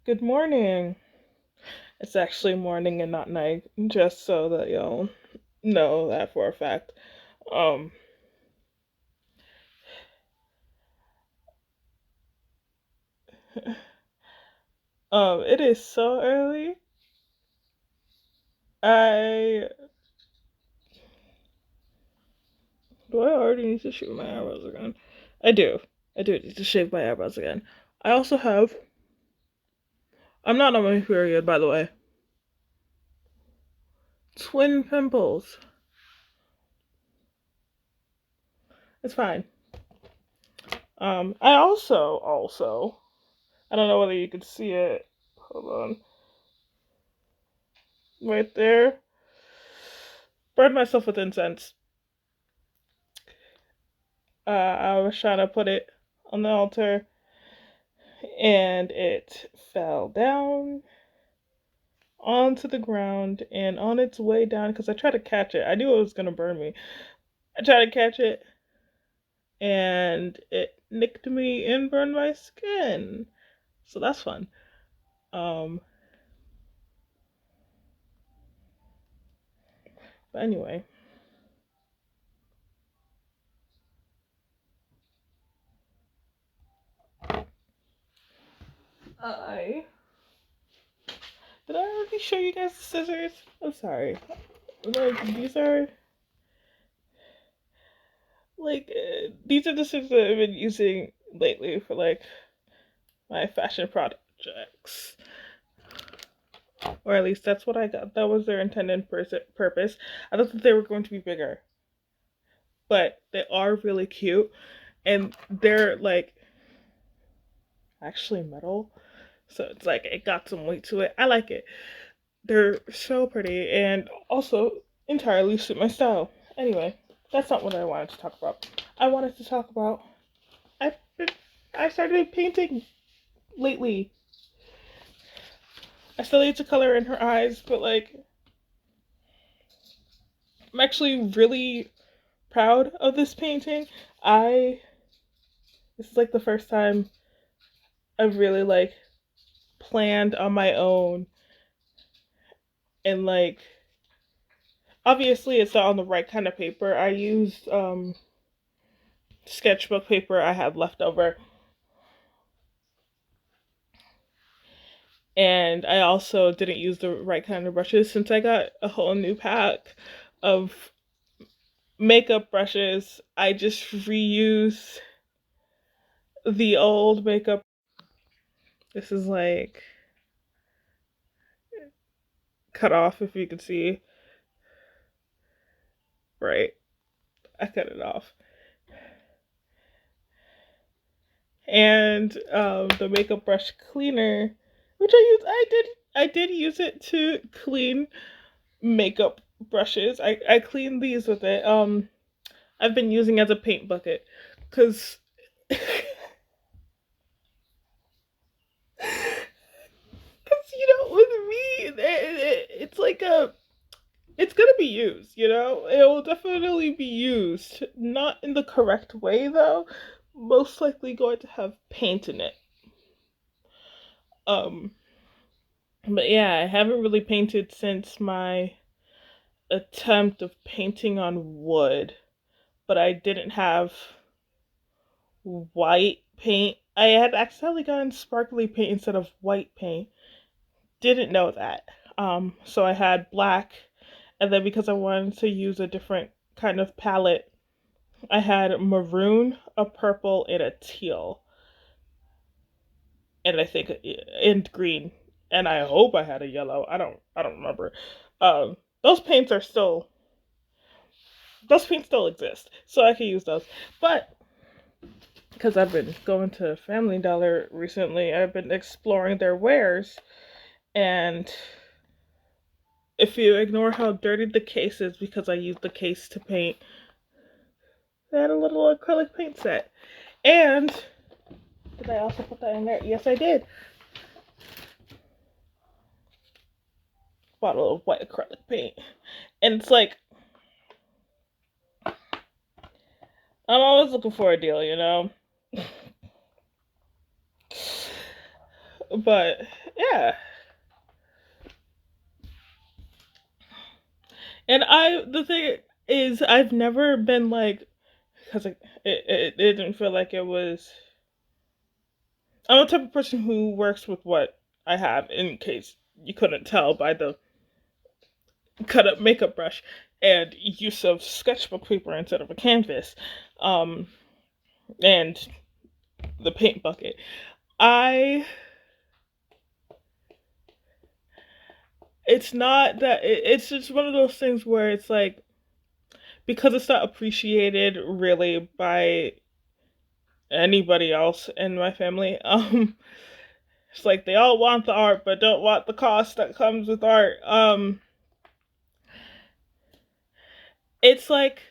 Good morning. It's actually morning and not night, just so that you'll know that for a fact. Um, it is so early. I do I already need to shoot my eyebrows again? I do. I do need to shave my eyebrows again. I also have. I'm not on my period, by the way. Twin pimples. It's fine. I also. I don't know whether you can see it. Hold on. Right there. Burned myself with incense. I was trying to put it on the altar and it fell down onto the ground and on its way down because I tried to catch it. I knew it was going to burn me. I tried to catch it and it nicked me and burned my skin. So that's fun. Um, but anyway, I did I already show you guys the scissors? I'm sorry. Like these are these are the scissors that I've been using lately for like my fashion projects. Or at least that's what I got. That was their intended purpose. I thought that they were going to be bigger, but they are really cute, and they're like actually metal, so it's like it got some weight to it. I like it. They're so pretty, and also entirely suit my style. Anyway, that's not what I wanted to talk about. I wanted to talk about I I started painting lately. I still need to color in her eyes, but like I'm actually really proud of this painting. I This is like the first time I've really like planned on my own and like obviously it's not on the right kind of paper. I used sketchbook paper I had left over. And I also didn't use the right kind of brushes since I got a whole new pack of makeup brushes. I just reuse the old makeup. This is like cut off if you can see. Right. I cut it off. And the makeup brush cleaner, which I did use it to clean makeup brushes. I cleaned these with it. I've been using as a paint bucket because with me it's like a it's gonna be used, it will definitely be used, not in the correct way though, most likely going to have paint in it. um but yeah, I haven't really painted since my attempt of painting on wood, but I didn't have white paint. I had accidentally gotten sparkly paint instead of white paint. Didn't know that. So I had black, and then because I wanted to use a different kind of palette, I had maroon, a purple, and a teal, and I think and green, and I hope I had a yellow. I don't remember. Um, those paints are still those paints still exist, so I can use those. But because I've been going to Family Dollar recently, I've been exploring their wares, and if you ignore how dirty the case is because I used the case to paint, they had a little acrylic paint set. And did I also put that in there? Yes, I did. Bottle of white acrylic paint. And it's like, I'm always looking for a deal, But yeah, and the thing is, I've never been like, because it didn't feel like it was. I'm the type of person who works with what I have, in case you couldn't tell by the cut up makeup brush and use of sketchbook paper instead of a canvas, um, and the paint bucket. I It's not that it's just one of those things where it's like, because it's not appreciated really by anybody else in my family. It's like they all want the art but don't want the cost that comes with art. It's like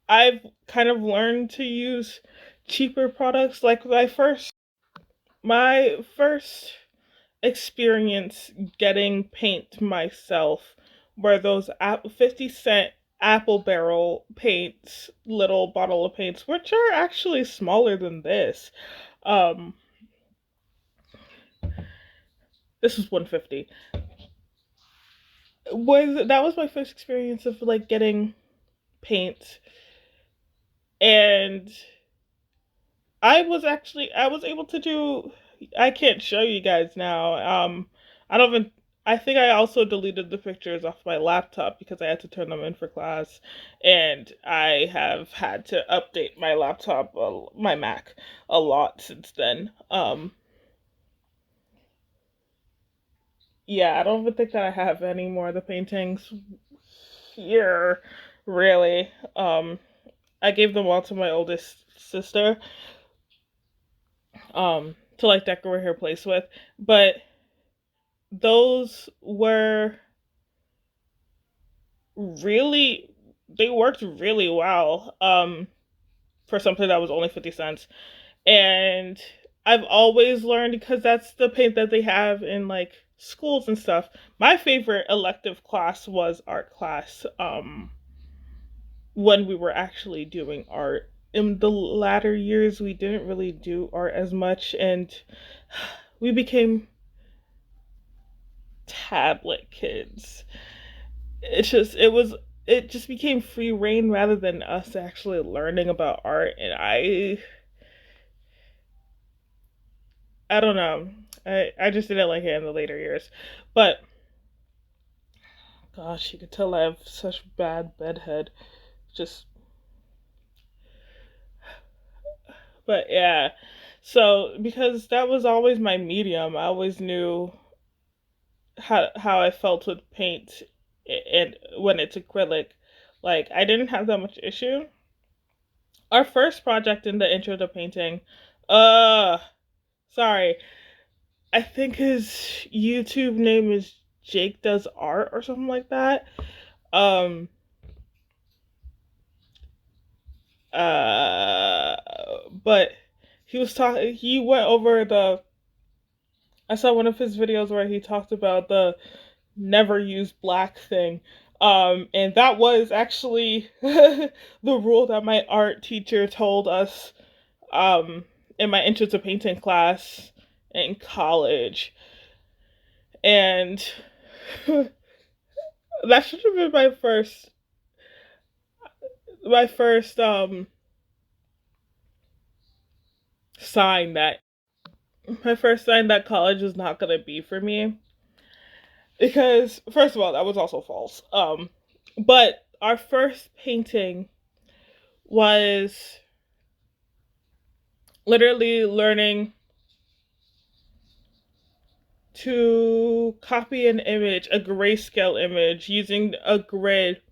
I've kind of learned to use cheaper products. Like my first experience getting paint myself were those 50-cent apple barrel paints, little bottle of paints, which are actually smaller than this. Um, this was 150. That was my first experience of like getting paint, and I was able to do. I can't show you guys now. I don't even. I think I also deleted the pictures off my laptop because I had to turn them in for class, and I have had to update my laptop, my Mac, a lot since then. Yeah, I don't even think that I have any more of the paintings here, really. I gave them all to my oldest sister, to like decorate her place with, but those were really they worked really well, for something that was only 50 cents. And I've always learned, because that's the paint that they have in like schools and stuff. My favorite elective class was art class, when we were actually doing art. In the latter years we didn't really do art as much, and we became tablet kids. It just became free reign rather than us actually learning about art, and I don't know. I just didn't like it in the later years. But gosh, you could tell I have such bad bedhead. Just but yeah. So because that was always my medium, I always knew how I felt with paint, and when it's acrylic. Like I didn't have that much issue. Our first project in the intro to painting, uh sorry, I think his YouTube name is Jake Does Art or something like that. Um uh but he went over the I saw one of his videos where he talked about the never use black thing. And that was actually the rule that my art teacher told us, um in my intro to painting class in college. And that should have been my first sign that college is not gonna be for me. Because first of all, that was also false. But our first painting was literally learning to copy an image, a grayscale image, using a grid,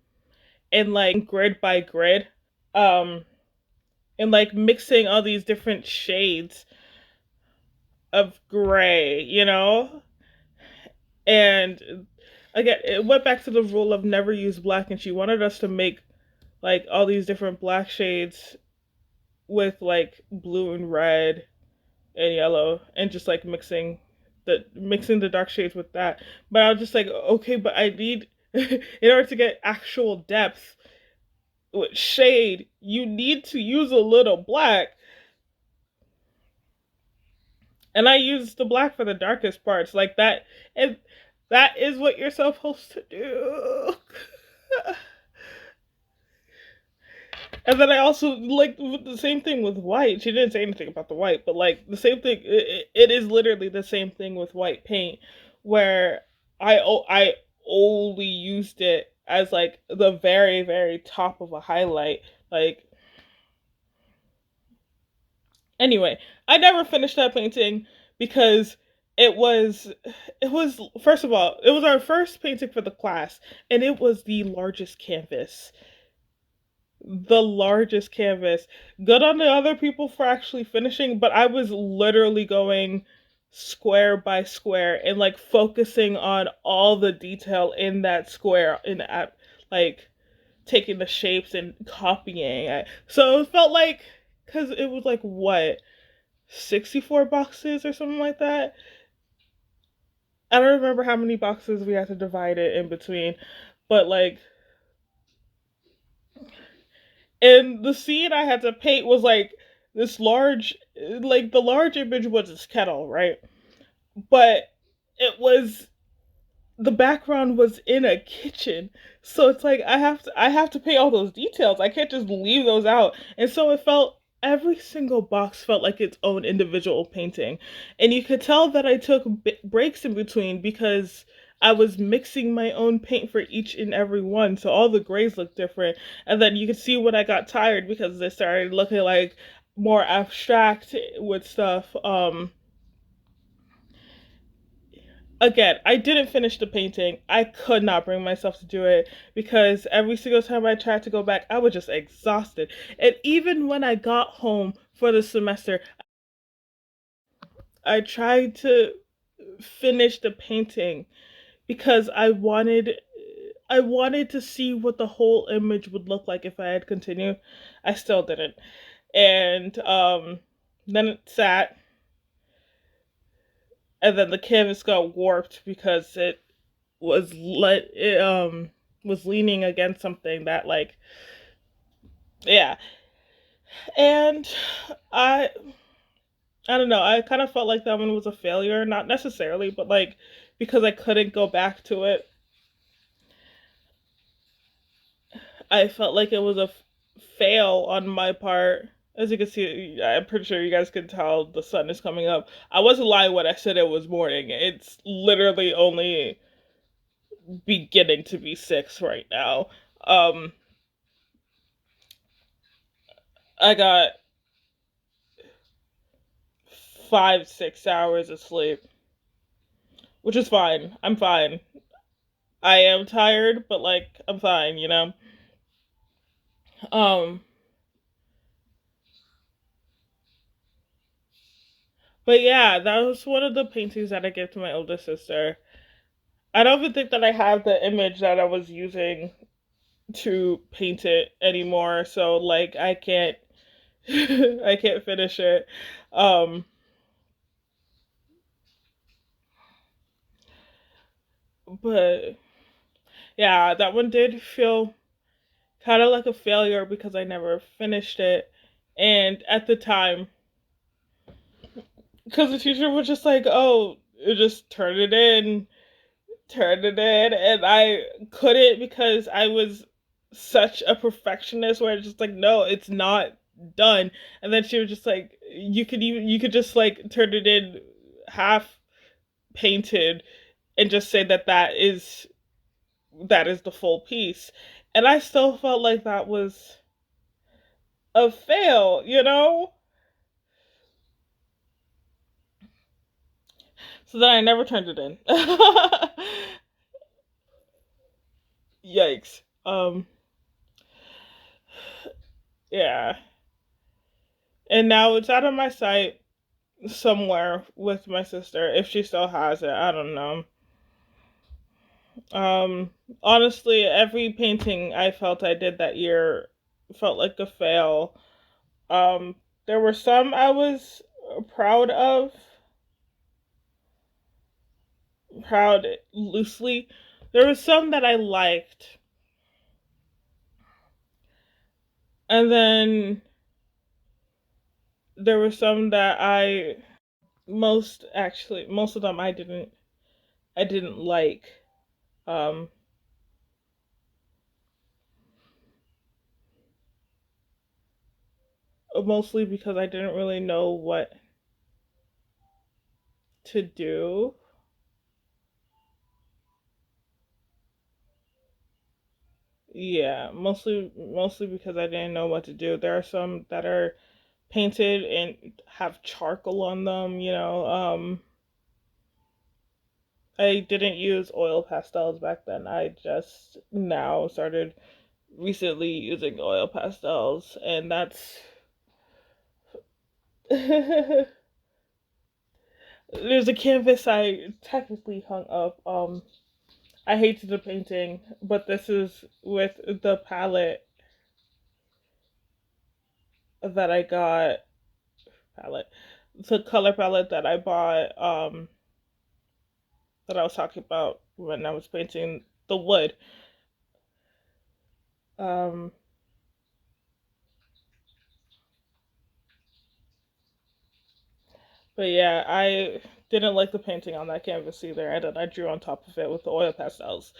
and like grid by grid, um and like mixing all these different shades of gray. And again, it went back to the rule of never use black, and she wanted us to make like all these different black shades with like blue and red and yellow, and just like mixing the dark shades with that. But I was just like, okay, but I need in order to get actual depth with shade, you need to use a little black. And I used the black for the darkest parts, like that. And that is what you're supposed to do. And then I also like the same thing with white. She didn't say anything about the white, but like the same thing. It is literally the same thing with white paint, where I only used it as like the very top of a highlight. Like anyway, I never finished that painting because it was it was first of all it was our first painting for the class, and it was the largest canvas. Good on the other people for actually finishing, but I was literally going square by square and like focusing on all the detail in that square in at like taking the shapes and copying it. So it felt like cuz it was like what 64 boxes or something like that. I don't remember how many boxes we had to divide it in between, but like and the scene I had to paint was like this large, like the large image was this kettle, right? But it was the background was in a kitchen, so it's like I have to paint all those details. I can't just leave those out, and so it felt every single box felt like its own individual painting, and you could tell that I took breaks in between because I was mixing my own paint for each and every one, so all the grays looked different, and then you could see when I got tired because they started looking like more abstract with stuff. Again, I didn't finish the painting. I could not bring myself to do it because every single time I tried to go back, I was just exhausted. And even when I got home for the semester, I tried to finish the painting because I wanted to see what the whole image would look like if I had continued. I still didn't. And then it sat, and then the canvas got warped because it was leaning against something that like yeah. And i I don't know, I kind of felt like that one was a failure, not necessarily, but like because I couldn't go back to it, I felt like it was a fail on my part. As you can see, I'm pretty sure you guys can tell the sun is coming up. I wasn't lying when I said it was morning. It's literally only beginning to be 6 right now. um I got 5 6 hours of sleep, which is fine. I'm fine. I am tired, but like I'm fine, you know. Um, but yeah, that was one of the paintings that I gave to my older sister. I don't even think that I have the image that I was using to paint it anymore, so like I can't I can't finish it. Um, but yeah, that one did feel kind of like a failure because I never finished it. And at the time, because the teacher was just like, "Oh, just turn it in," and I couldn't because I was such a perfectionist. Where I was just like, "No, it's not done." And then she was just like, you could just like turn it in half painted and just say that that is the full piece." And I still felt like that was a fail, you know. So then I never turned it in. Yikes. Yeah. And now it's out of my sight somewhere with my sister if she still has it. I don't know. Um Honestly, every painting I felt I did that year felt like a fail. There were some I was proud of, proud loosely. There were some that I liked. And then there were some that I most of them I didn't like. Um, Mostly because I didn't really know what to do. Yeah, mostly because I didn't know what to do. There are some that are painted and have charcoal on them, you know. I didn't use oil pastels back then. I just now started recently using oil pastels, and that's there's a canvas I technically hung up. I hated the painting, but this is with the palette that I got. Palette, the color palette that I bought. That I was talking about when I was painting the wood. Um, but yeah, I didn't like the painting on that canvas either, and then I drew on top of it with the oil pastels.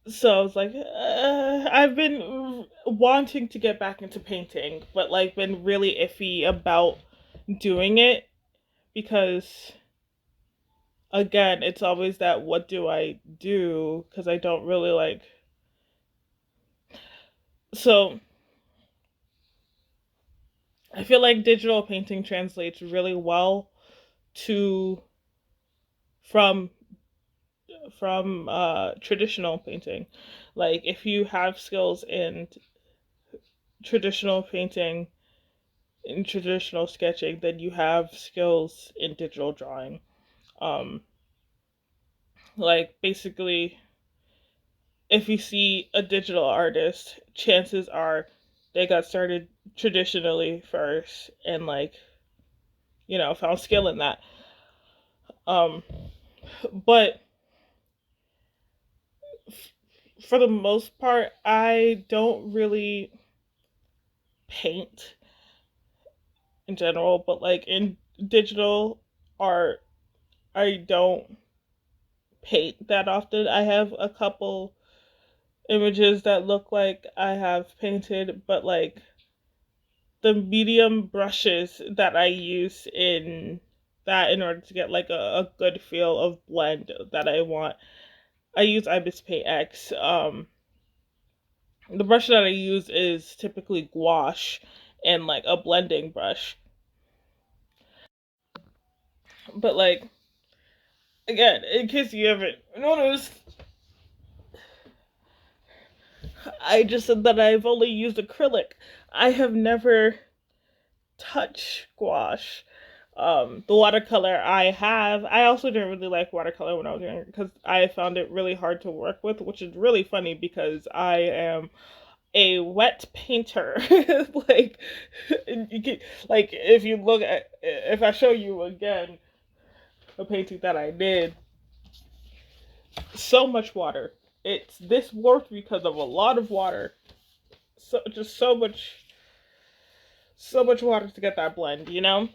So I was like, I've been wanting to get back into painting, but like been really iffy about doing it because again, it's always that what do I do? Because I don't really like. So I feel like digital painting translates really well to from traditional painting. Like if you have skills in traditional painting, in traditional sketching, then you have skills in digital drawing. Um, like basically, if you see a digital artist, chances are they got started traditionally first and like found skill in that. Um, but for the most part, I don't really paint in general, but like in digital art, I don't paint that often. I have a couple images that look like I have painted, but like the medium brushes that I use in that in order to get like a good feel of blend that I want. I use Ibis Paint X. The brush that I use is typically gouache and like a blending brush. But like again, in case you haven't noticed, I just said that I've only used acrylic. I have never touched gouache. The watercolor I also didn't really like watercolor when I was younger because I found it really hard to work with, which is really funny because I am a wet painter. like, you can, like if you look at if I show you again a painting that I did, so much water. It's this worked because of a lot of water. So just so much water to get that blend, you know?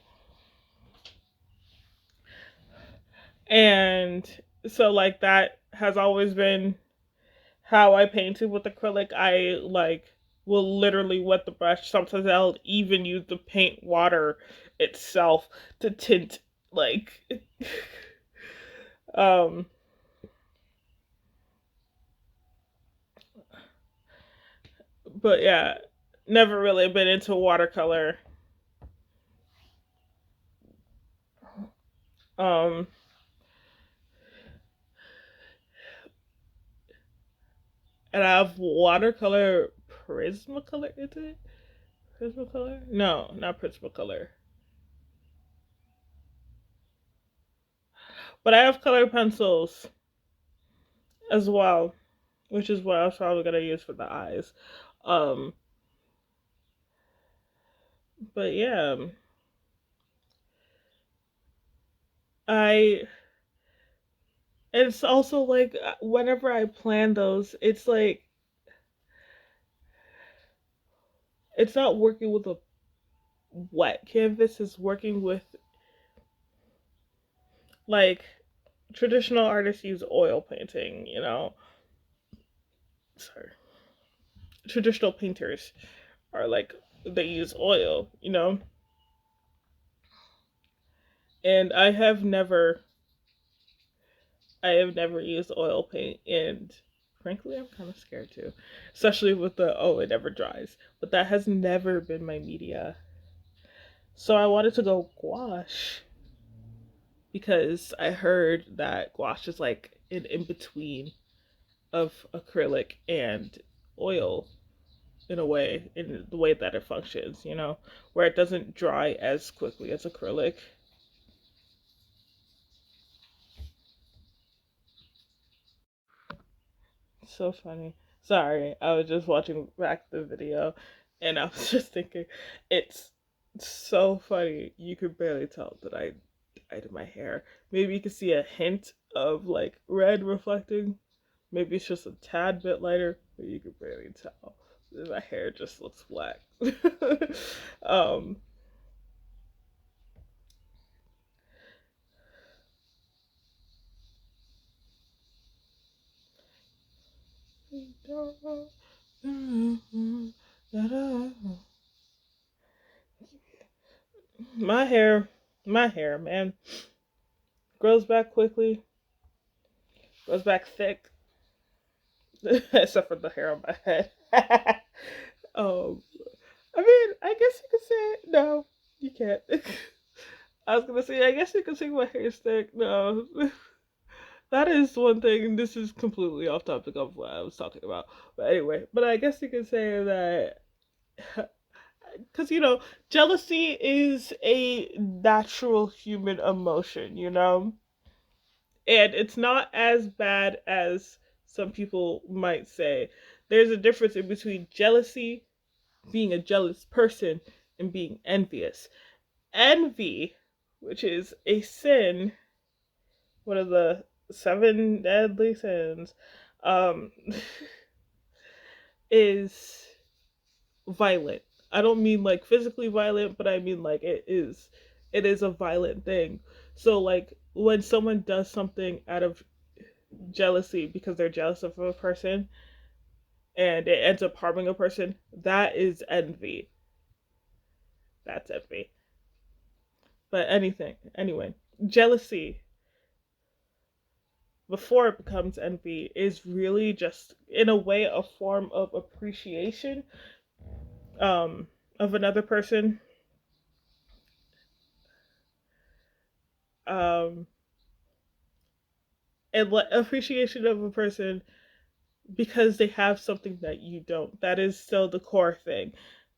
And so like that has always been how I painted with acrylic. I like will literally wet the brush. Sometimes I'll even use the paint water itself to tint like um but yeah, never really been into watercolor. Um and I have watercolor Prismacolor, is it? Prismacolor? No, not Prismacolor. But I have color pencils as well, which is what I was probably gonna use for the eyes. Um, but yeah, I. It's also like whenever I plan those, it's like it's not working with a wet canvas. It's working with Like traditional artists use oil painting, you know. Sorry. Traditional painters are like they use oil, you know. And I have never used oil paint, and frankly I'm kind of scared too, especially with the it never dries. But that has never been my media. So I wanted to go gouache because I heard that gouache is like an in between of acrylic and oil in a way, in the way that it functions, you know, where it doesn't dry as quickly as acrylic. So funny. Sorry, I was just watching back the video and I was just thinking, it's so funny. You could barely tell that I dyed my hair. Maybe you could see a hint of like red reflecting. Maybe it's just a tad bit lighter, but you could barely tell. My hair just looks black. um, my hair, my hair, man, grows back quickly, grows back thick, except for the hair on my head. um, I mean, I guess you could say no, you can't. I was gonna say, I guess you could say my hair is thick. No, that is one thing. This is completely off topic of what I was talking about. But anyway, but I guess you could say that because jealousy is a natural human emotion, and it's not as bad as some people might say. There's a difference in between jealousy, being a jealous person, and being envious. Envy, which is a sin, one of the seven deadly sins, um, is violent. I don't mean like physically violent, but I mean like it is a violent thing. So like when someone does something out of jealousy because they're jealous of a person and it ends up harming a person, that is envy. That's envy. But anyway, jealousy before it becomes envy is really just in a way a form of appreciation um of another person, um and appreciation of a person because they have something that you don't. That is still the core thing.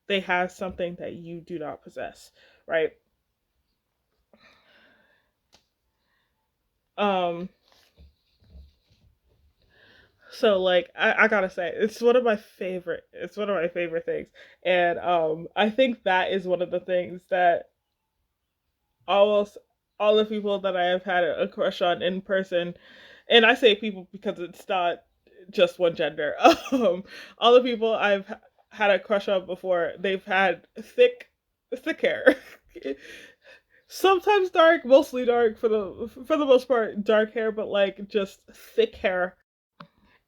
They have something that you do not possess, right? um so like I gotta say it's one of my favorite things. And I think that is one of the things that almost all the people that I have had a crush on in person, and I say people because it's not just one gender. All the people I've had a crush on before, they've had thick hair. Sometimes dark, mostly dark for the most part, dark hair, but like just thick hair.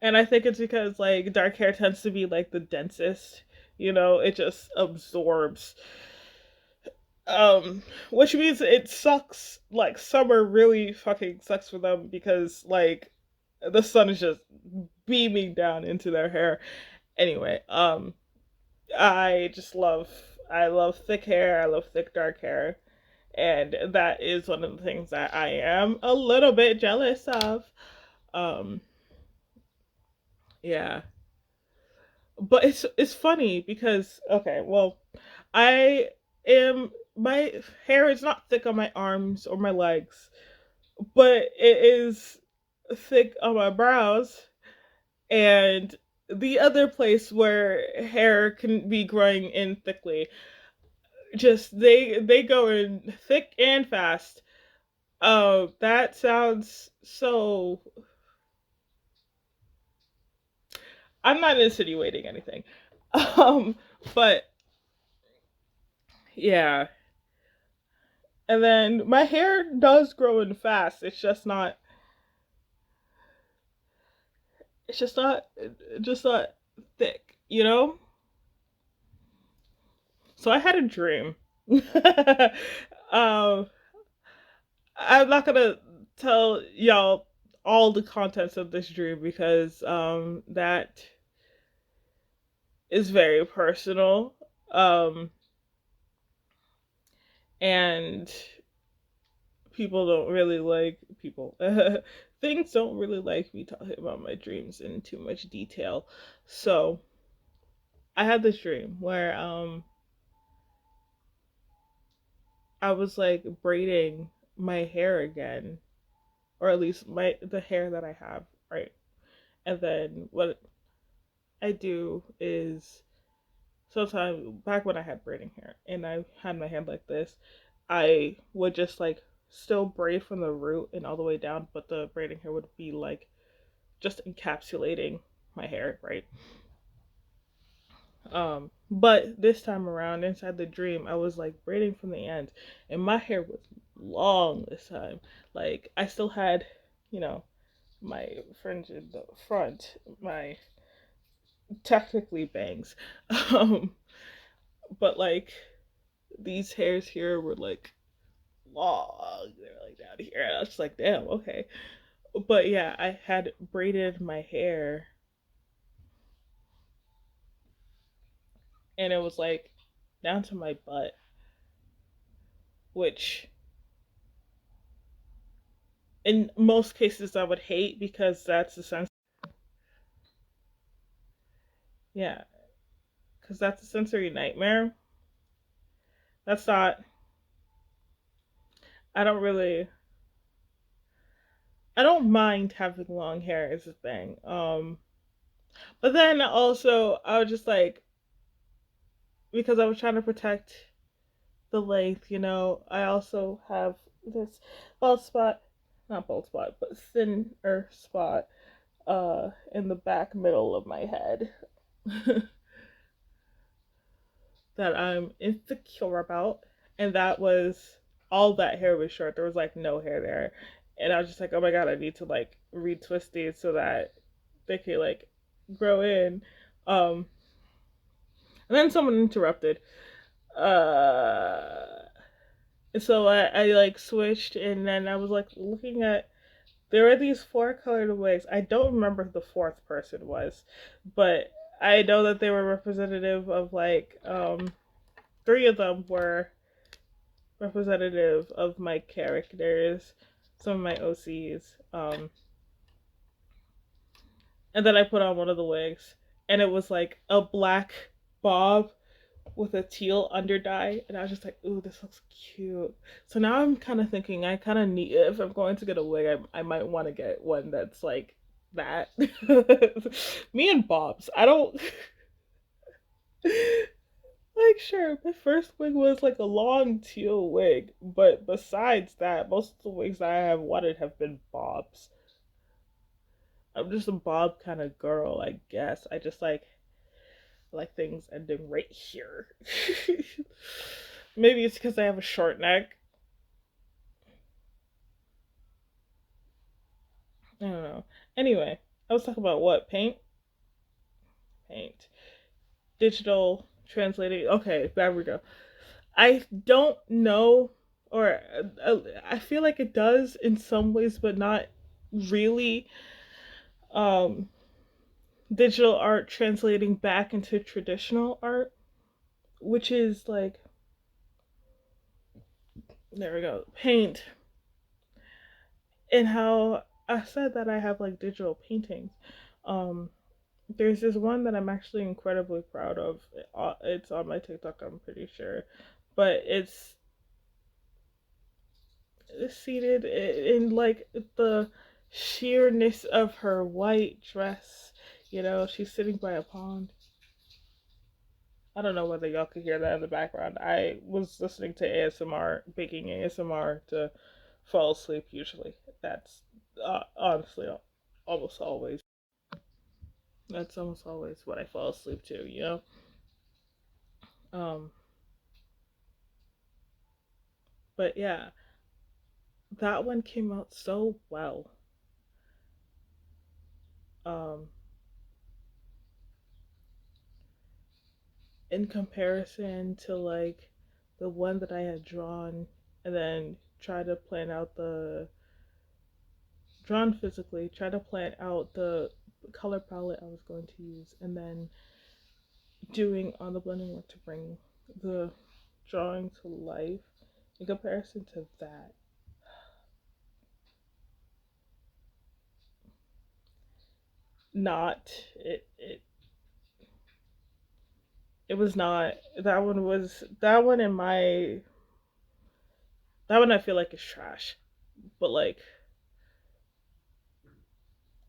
And I think it's because like dark hair tends to be like the densest. It just absorbs, which means it sucks. Like summer really fucking sucks for them because like the sun is just beaming down into their hair. Anyway, I love thick hair. I love thick dark hair, and that is one of the things that I am a little bit jealous of. Um, yeah, but it's funny because okay, well, I am my hair is not thick on my arms or my legs, but it is thick on my brows and the other place where hair can be growing in thickly. Just they go in thick and fast. Oh, that sounds so. I'm not insinuating anything. Um, but yeah, And then my hair does grow in fast. It's just not thick, you know? So I had a dream. um I'm not gonna tell y'all all the contents of this dream because that is very personal. Um and people don't really like people things don't really like me talking about my dreams in too much detail. So I had this dream where I was like braiding my hair again, or at least the hair that I have, right? And then what I do is sometimes back when I had braiding hair and I had my hand like this, I would just like still braid from the root and all the way down, but the braiding hair would be like just encapsulating my hair, right? But this time around, inside the dream, I was like braiding from the end, and my hair was long this time. Like I still had, you know, my fringe in the front, my technically bangs, um, but like these hairs here were like long. They're like down here. And I was just like, damn, okay. But yeah, I had braided my hair, and it was like down to my butt, which in most cases I would hate because that's the sense. Yeah, because that's a sensory nightmare. That's not. I don't really. I don't mind having long hair is a thing. But then also I was just like because I was trying to protect the length. I also have this bald spot, not bald spot, but thinner spot in the back middle of my head that I'm insecure about. And that was all that hair was short. There was like no hair there. And I was just like, oh my god, I need to like retwist these so that they could like grow in. Um, and then someone interrupted. Uh, and so I like switched, and then I was like looking at. There were these four colored wigs. I don't remember who the fourth person was, but I know that they were representative of like three of them were representative of my characters, some of my OCs. And then I put on one of the wigs, and it was like a black bob with a teal under dye, and I was just like, "Ooh, this looks cute." So now I'm kind of thinking I kind of need if I'm going to get a wig, I might want to get one that's like that. Me and bobs. I don't like sure. My first wig was like a long teal wig, but besides that, most of the wigs that I have wanted have been bobs. I'm just a bob kind of girl, I guess. I just like things ending right here. Maybe it's because I have a short neck. I don't know. Anyway, I was talking about what? Paint. Digital translating. Okay, there we go. I don't know, or I feel like it does in some ways, but not really. Um, Digital art translating back into traditional art, which is like, there we go, paint, and how I said that I have like digital paintings. Um, there's this one that I'm actually incredibly proud of. It's on my TikTok, I'm pretty sure, but it's seated in like the sheerness of her white dress. She's sitting by a pond. I don't know whether y'all could hear that in the background. I was listening to ASMR, baking ASMR to fall asleep usually. That's honestly almost always. That's almost always what I fall asleep to. Um, But yeah, that one came out so well. Um, in comparison to like the one that I had drawn and then try to plan out the drawn physically, try to plan out the color palette I was going to use, and then doing on the blending work to bring the drawing to life. In comparison to that, not it was not that one was that one in my that one I feel like is trash. But like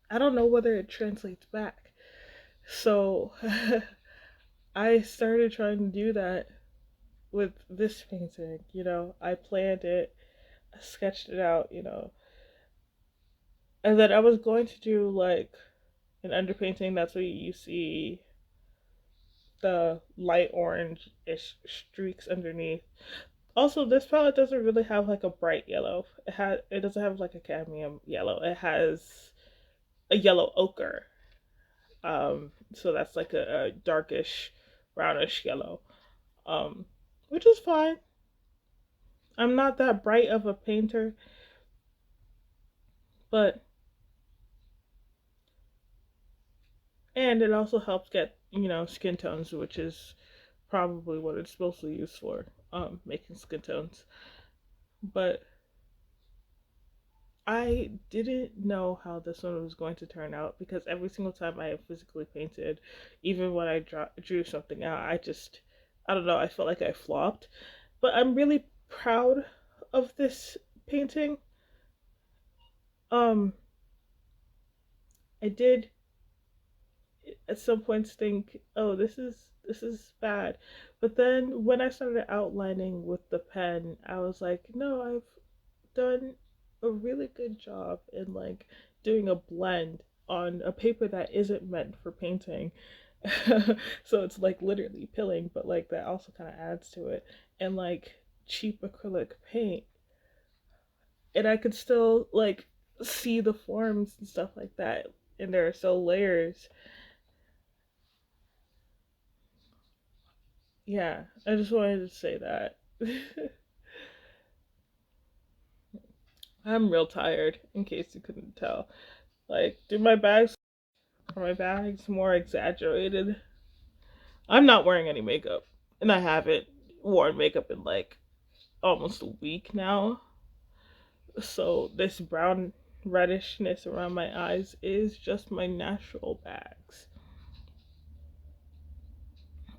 I don't know whether it translates back. So I started trying to do that with this painting. I planned it, I sketched it out, and then I was going to do like an underpainting. That's what you see the light orange ish streaks underneath. Also, this palette doesn't really have like a bright yellow. It doesn't have like a cadmium yellow. It has a yellow ochre. So that's like a darkish brownish yellow. Um, which is fine. I'm not that bright of a painter, but and it also helps get skin tones, which is probably what it's mostly used for, making skin tones. But I didn't know how this one was going to turn out because every single time I have physically painted, even when I drew something out, I don't know, I felt like I flopped. But I'm really proud of this painting. Um, I did at some points think, oh, this is bad. But then when I started outlining with the pen, I was like, no, I've done a really good job in like doing a blend on a paper that isn't meant for painting. So it's like literally pilling, but like that also kind of adds to it. And like cheap acrylic paint, and I could still like see the forms and stuff like that. And there are still layers. Yeah, I just wanted to say that. I'm real tired, in case you couldn't tell. Like, are my bags more exaggerated? I'm not wearing any makeup, and I haven't worn makeup in like almost a week now. So this brown reddishness around my eyes is just my natural bags.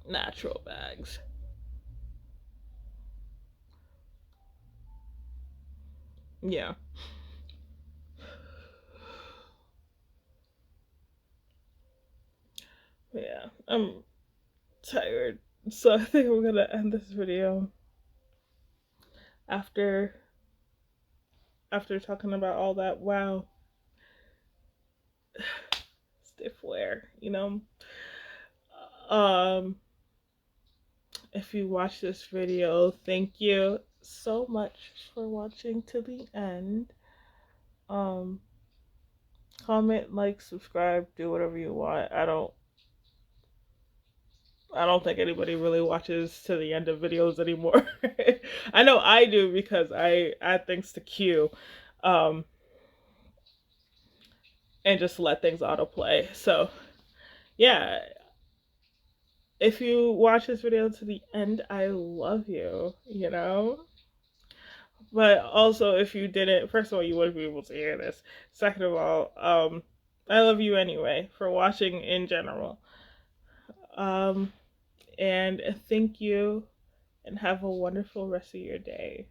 Natural bags. Yeah. Yeah. I'm tired. So I think we're gonna end this video after talking about all that. Wow, stiff wear. Um, if you watch this video, thank you so much for watching to the end. Um, comment, like, subscribe, do whatever you want. I don't think anybody really watches to the end of videos anymore. I know I do because I add things to queue, um, and just let things autoplay. So yeah, if you watch this video to the end, I love you. But also, if you didn't, first of all, you wouldn't be able to hear this. Second of all, I love you anyway for watching in general. Um, and thank you, and have a wonderful rest of your day.